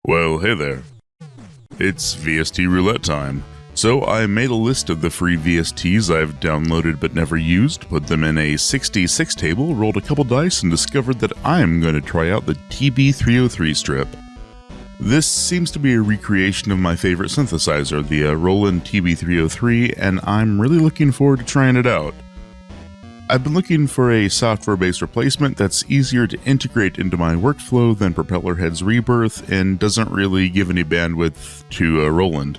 Well, hey there. It's VST Roulette time. So I made a list of the free VSTs I've downloaded but never used, put them in a 66 table, rolled a couple dice, and discovered that I'm going to try out the TB-303 strip. This seems to be a recreation of my favorite synthesizer, the Roland TB-303, and I'm really looking forward to trying it out. I've been looking for a software-based replacement that's easier to integrate into my workflow than Propellerhead's Rebirth and doesn't really give any bandwidth to Roland.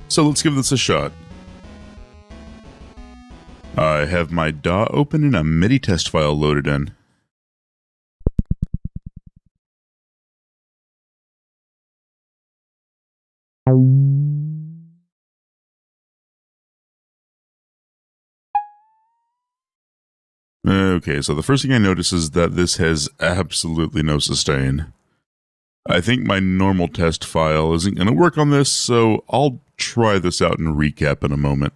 So let's give this a shot. I have my DAW open and a MIDI test file loaded in. Okay, so the first thing I notice is that this has absolutely no sustain. I think my normal test file isn't going to work on this, so I'll try this out and recap in a moment.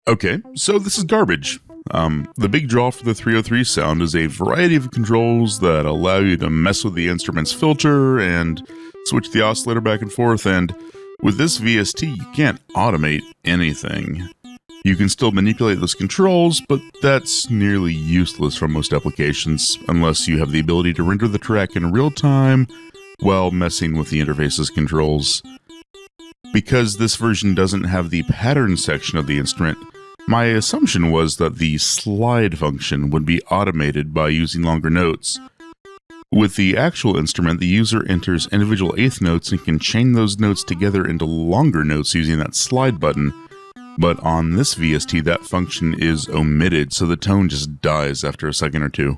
Okay, so this is garbage. The big draw for the 303 sound is a variety of controls that allow you to mess with the instrument's filter and switch the oscillator back and forth, and with this VST you can't automate anything. You can still manipulate those controls, but that's nearly useless for most applications, unless you have the ability to render the track in real time while messing with the interface's controls. Because this version doesn't have the pattern section of the instrument, my assumption was that the slide function would be automated by using longer notes. With the actual instrument, the user enters individual eighth notes and can chain those notes together into longer notes using that slide button. But on this VST, that function is omitted, so the tone just dies after a second or two.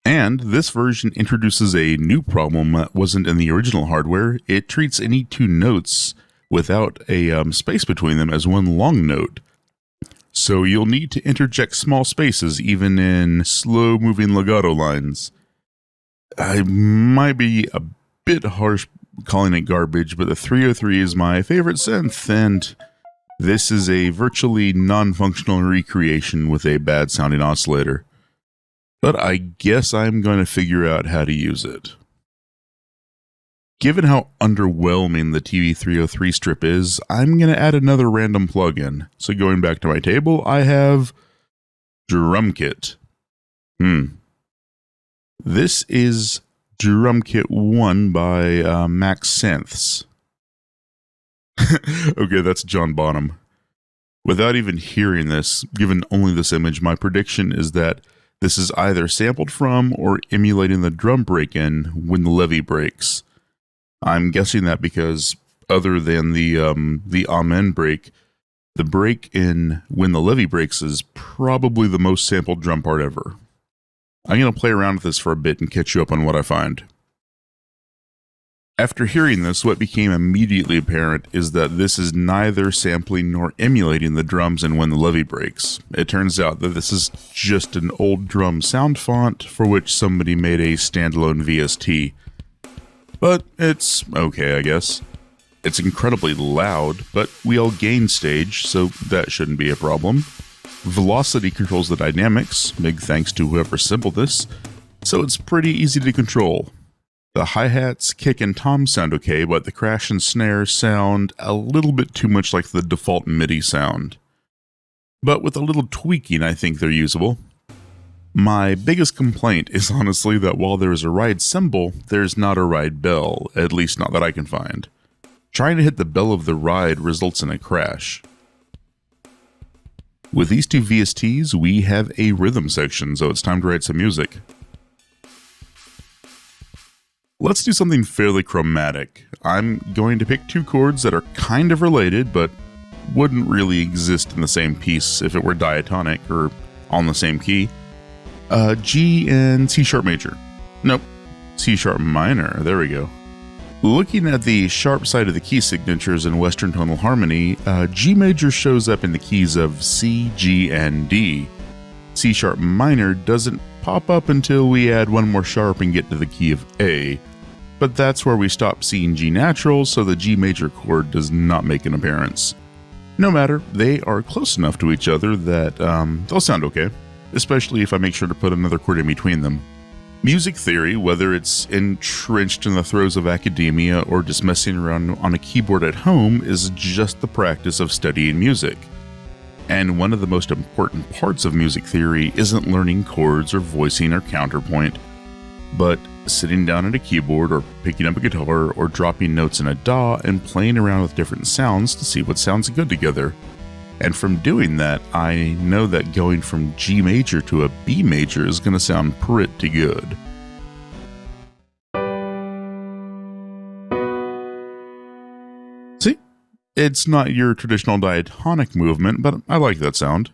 And this version introduces a new problem that wasn't in the original hardware. It treats any two notes without a space between them as one long note. So you'll need to interject small spaces even in slow-moving legato lines. I might be a bit harsh calling it garbage, but the 303 is my favorite synth, and this is a virtually non-functional recreation with a bad-sounding oscillator. But I guess I'm going to figure out how to use it. Given how underwhelming the TB-303 strip is, I'm going to add another random plugin. So going back to my table, I have Drum Kit. This is Drum Kit 1 by Max Synths. Okay, that's John Bonham. Without even hearing this, given only this image, my prediction is that this is either sampled from or emulating the drum break-in when the levee breaks. I'm guessing that because other than the Amen break, the break-in when the levee breaks is probably the most sampled drum part ever. I'm going to play around with this for a bit and catch you up on what I find. After hearing this, what became immediately apparent is that this is neither sampling nor emulating the drums in When the Levee Breaks. It turns out that this is just an old drum sound font for which somebody made a standalone VST. But it's okay, I guess. It's incredibly loud, but we all gain stage, so that shouldn't be a problem. Velocity controls the dynamics, big thanks to whoever assembled this, so it's pretty easy to control. The hi-hats, kick, and tom sound okay, but the crash and snare sound a little bit too much like the default MIDI sound. But with a little tweaking, I think they're usable. My biggest complaint is honestly that while there is a ride cymbal, there's not a ride bell, at least not that I can find. Trying to hit the bell of the ride results in a crash. With these two VSTs, we have a rhythm section, so it's time to write some music. Let's do something fairly chromatic. I'm going to pick two chords that are kind of related, but wouldn't really exist in the same piece if it were diatonic or on the same key. G and C sharp major. Nope, C sharp minor, there we go. Looking at the sharp side of the key signatures in Western tonal harmony, G major shows up in the keys of C, G, and D. C sharp minor doesn't pop up until we add one more sharp and get to the key of A. But that's where we stop seeing G natural, so the G major chord does not make an appearance. No matter, they are close enough to each other that they'll sound okay, especially if I make sure to put another chord in between them. Music theory, whether it's entrenched in the throes of academia or just messing around on a keyboard at home, is just the practice of studying music. And one of the most important parts of music theory isn't learning chords or voicing or counterpoint, but sitting down at a keyboard or picking up a guitar or dropping notes in a DAW and playing around with different sounds to see what sounds good together. And from doing that, I know that going from G major to a B major is going to sound pretty good. See? It's not your traditional diatonic movement, but I like that sound.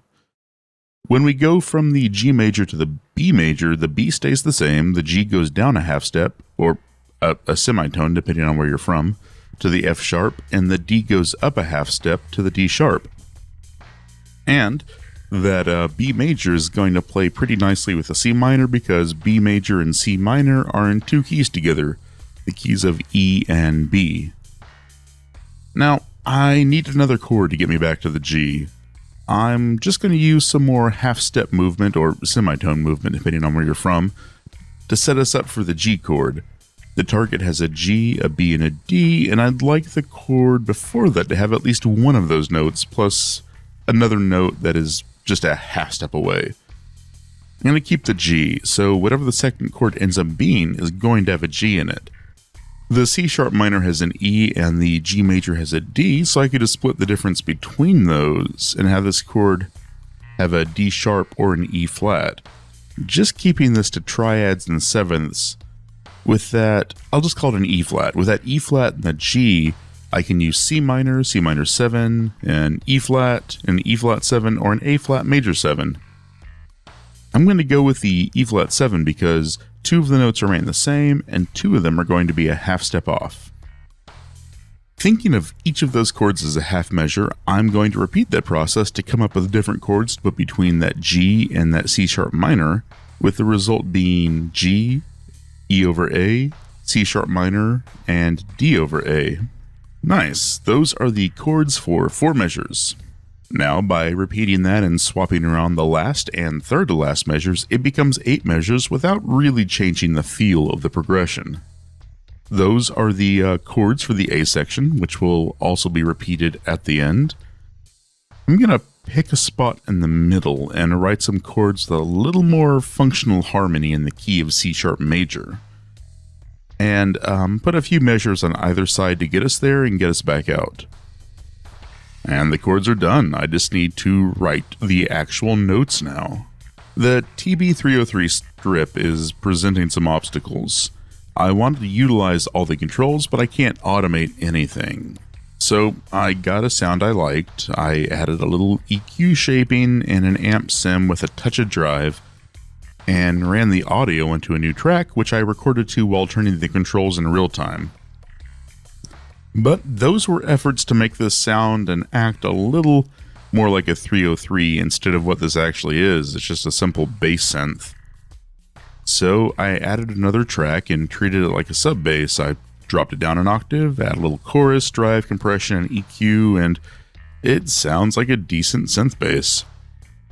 When we go from the G major to the B stays the same, the G goes down a half step, or a semitone depending on where you're from, to the F sharp, and the D goes up a half step to the D sharp. And that B major is going to play pretty nicely with a C minor because B major and C minor are in two keys together, the keys of E and B. Now, I need another chord to get me back to the G. I'm just going to use some more half-step movement or semitone movement, depending on where you're from, to set us up for the G chord. The target has a G, a B, and a D, and I'd like the chord before that to have at least one of those notes, plus another note that is just a half step away. I'm going to keep the G, so whatever the second chord ends up being is going to have a G in it. The C sharp minor has an E and the G major has a D, so I could just split the difference between those and have this chord have a D sharp or an E flat. Just keeping this to triads and sevenths. With that, I'll just call it an E flat. With that E flat and the G, I can use C minor 7, an E flat 7, or an A flat major 7. I'm going to go with the E flat 7 because two of the notes remain the same and two of them are going to be a half step off. Thinking of each of those chords as a half measure, I'm going to repeat that process to come up with different chords to put between that G and that C sharp minor, with the result being G, E over A, C sharp minor, and D over A. Nice, those are the chords for 4 measures. Now, by repeating that and swapping around the last and third to last measures, it becomes 8 measures without really changing the feel of the progression. Those are the chords for the A section, which will also be repeated at the end. I'm going to pick a spot in the middle and write some chords with a little more functional harmony in the key of C sharp major. And put a few measures on either side to get us there and get us back out. And the chords are done. I just need to write the actual notes now. The TB-303 strip is presenting some obstacles. I wanted to utilize all the controls, but I can't automate anything. So I got a sound I liked. I added a little EQ shaping and an amp sim with a touch of drive, and ran the audio into a new track, which I recorded to while turning the controls in real time. But those were efforts to make this sound and act a little more like a 303 instead of what this actually is. It's just a simple bass synth. So I added another track and treated it like a sub bass. I dropped it down an octave, added a little chorus, drive, compression, and EQ, and it sounds like a decent synth bass.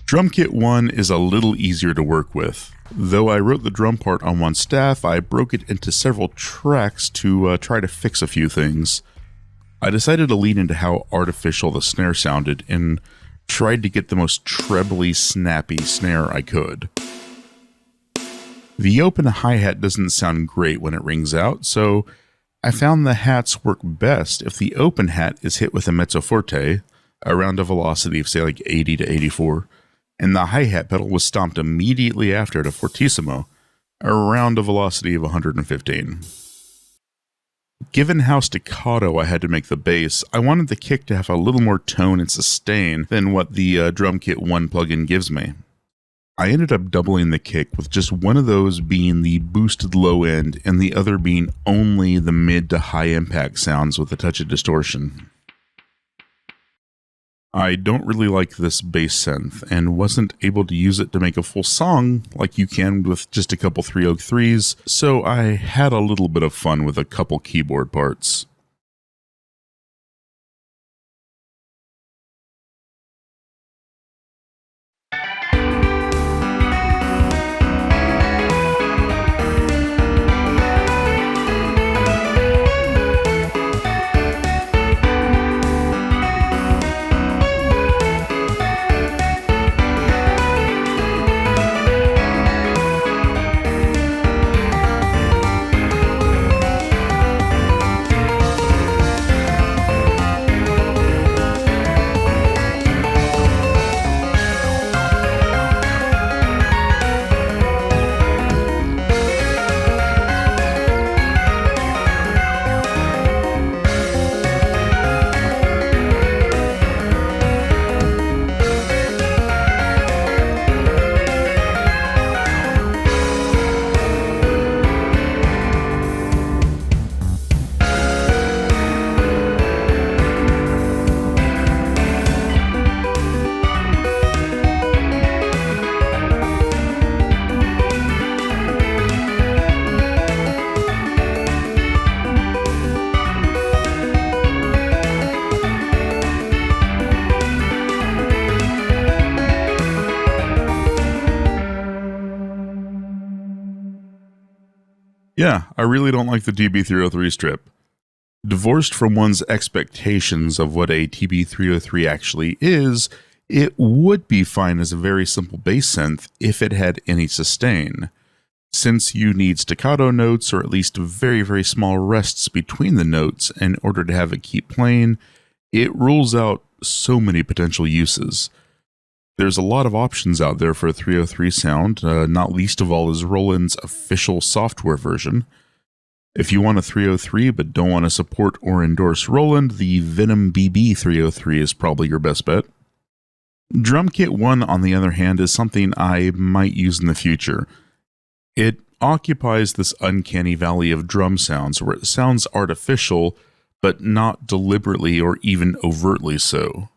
Drum Kit 1 is a little easier to work with. Though I wrote the drum part on one staff, I broke it into several tracks to try to fix a few things. I decided to lean into how artificial the snare sounded and tried to get the most trebly, snappy snare I could. The open hi-hat doesn't sound great when it rings out, so I found the hats work best if the open hat is hit with a mezzo forte, around a velocity of say like 80 to 84, and the hi-hat pedal was stomped immediately after at a fortissimo, around a velocity of 115. Given how staccato I had to make the bass, I wanted the kick to have a little more tone and sustain than what the Drum Kit 1 plugin gives me. I ended up doubling the kick with just one of those being the boosted low end and the other being only the mid to high impact sounds with a touch of distortion. I don't really like this bass synth and wasn't able to use it to make a full song like you can with just a couple 303s, so I had a little bit of fun with a couple keyboard parts. Yeah, I really don't like the TB-303 strip. Divorced from one's expectations of what a TB-303 actually is, it would be fine as a very simple bass synth if it had any sustain. Since you need staccato notes or at least very, very small rests between the notes in order to have it keep playing, it rules out so many potential uses. There's a lot of options out there for a 303 sound, not least of all is Roland's official software version. If you want a 303 but don't want to support or endorse Roland, the Venom BB 303 is probably your best bet. Drum Kit 1, on the other hand, is something I might use in the future. It occupies this uncanny valley of drum sounds where it sounds artificial, but not deliberately or even overtly so.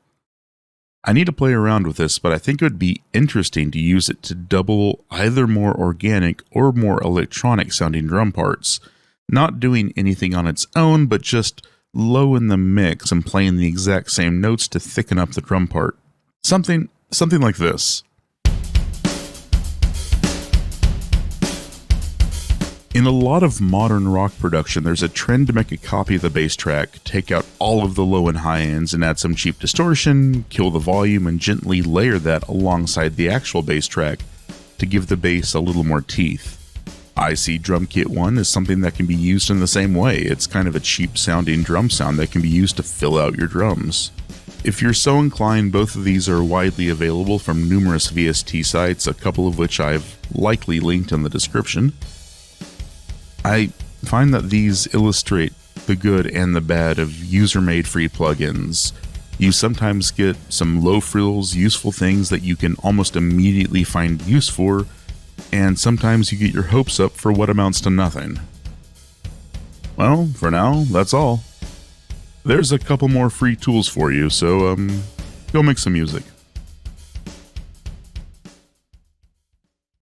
I need to play around with this, but I think it would be interesting to use it to double either more organic or more electronic sounding drum parts, not doing anything on its own, but just low in the mix and playing the exact same notes to thicken up the drum part. Something like this. In a lot of modern rock production, there's a trend to make a copy of the bass track, take out all of the low and high ends and add some cheap distortion, kill the volume, and gently layer that alongside the actual bass track to give the bass a little more teeth. I see Drum Kit 1 as something that can be used in the same way. It's kind of a cheap sounding drum sound that can be used to fill out your drums. If you're so inclined, both of these are widely available from numerous VST sites, a couple of which I've likely linked in the description. I find that these illustrate the good and the bad of user-made free plugins. You sometimes get some low frills, useful things that you can almost immediately find use for, and sometimes you get your hopes up for what amounts to nothing. Well, for now, that's all. There's a couple more free tools for you, so go make some music.